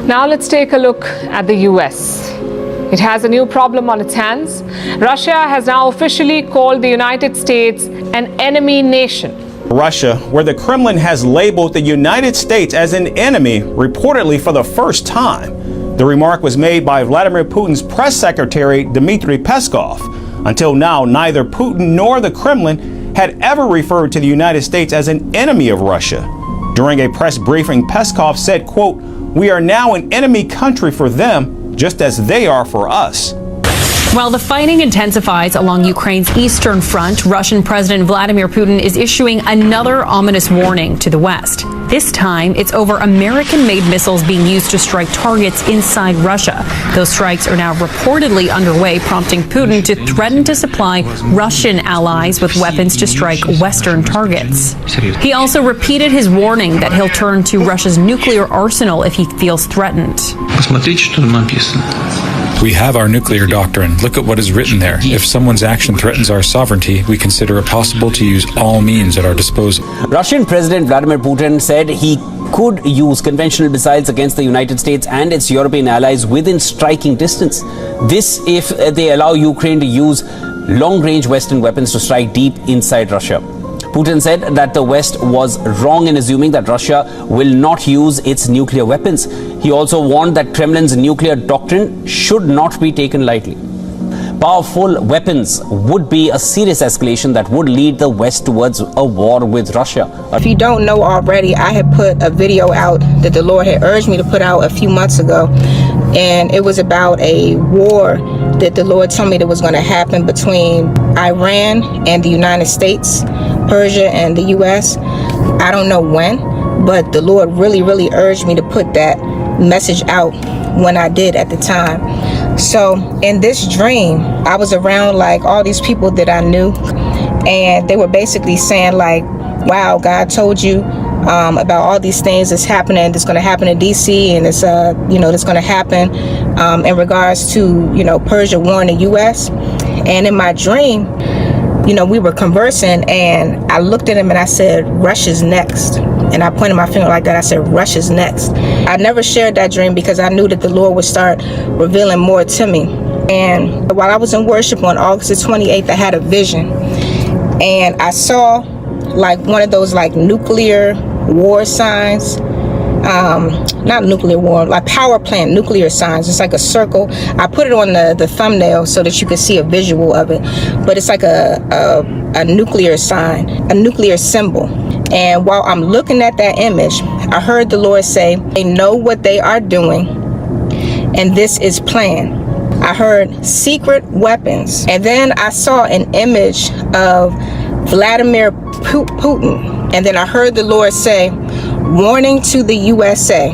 Now let's take a look at the US. It has a new problem on its hands. Russia has now officially called the United States an enemy nation. Russia, where the Kremlin has labeled the United States as an enemy, reportedly for the first time. The remark was made by Vladimir Putin's press secretary, Dmitry Peskov. Until now, neither Putin nor the Kremlin had ever referred to the United States as an enemy of Russia. During a press briefing, Peskov said, quote, "We are now an enemy country for them, just as they are for us." While the fighting intensifies along Ukraine's eastern front, Russian President Vladimir Putin is issuing another ominous warning to the West. This time, it's over American-made missiles being used to strike targets inside Russia. Those strikes are now reportedly underway, prompting Putin to threaten to supply Russian allies with weapons to strike Western targets. He also repeated his warning that he'll turn to Russia's nuclear arsenal if he feels threatened. We have our nuclear doctrine. Look at what is written there. If someone's action threatens our sovereignty, we consider it possible to use all means at our disposal. Russian President Vladimir Putin said he could use conventional missiles against the United States and its European allies within striking distance. This if they allow Ukraine to use long-range Western weapons to strike deep inside Russia. Putin said that the West was wrong in assuming that Russia will not use its nuclear weapons. He also warned that Kremlin's nuclear doctrine should not be taken lightly. Powerful weapons would be a serious escalation that would lead the West towards a war with Russia. If you don't know already, I had put a video out that the Lord had urged me to put out a few months ago. And it was about a war that the Lord told me that was going to happen between Iran and the United States, Persia and the US. I don't know when, but the Lord really urged me to put that message out when I did at the time. So in this dream, I was around like all these people that I knew, and they were basically saying like, wow, God told you about all these things that's happening, that's going to happen in DC, and it's that's going to happen in regards to Persia war in the US. And in my dream, we were conversing, and I looked at him and I said, Russia's next. And I pointed my finger like that. I said, Russia's next. I never shared that dream because I knew that the Lord would start revealing more to me. And while I was in worship on August the 28th, I had a vision. And I saw like one of those like nuclear war signs. Not nuclear war, like power plant nuclear signs. It's like a circle. I put it on the thumbnail so that you could see a visual of it. But it's like a nuclear sign, a nuclear symbol. And while I'm looking at that image, I heard the Lord say, they know what they are doing, and this is planned. I heard secret weapons. And then I saw an image of Vladimir Putin. And then I heard the Lord say, warning to the USA.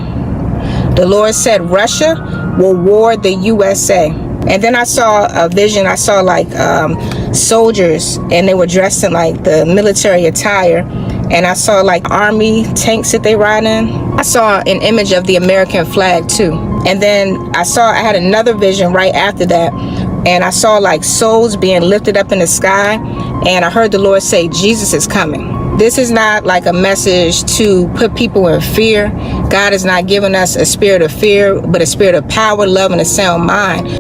The Lord said Russia will war the USA. And then I saw a vision. I saw like soldiers, and they were dressed in like the military attire. And I saw like army tanks that they ride in. I saw an image of the American flag too. And then I had another vision right after that. And I saw like souls being lifted up in the sky. And I heard the Lord say, Jesus is coming. This is not like a message to put people in fear. God has not given us a spirit of fear, but a spirit of power, love, and a sound mind.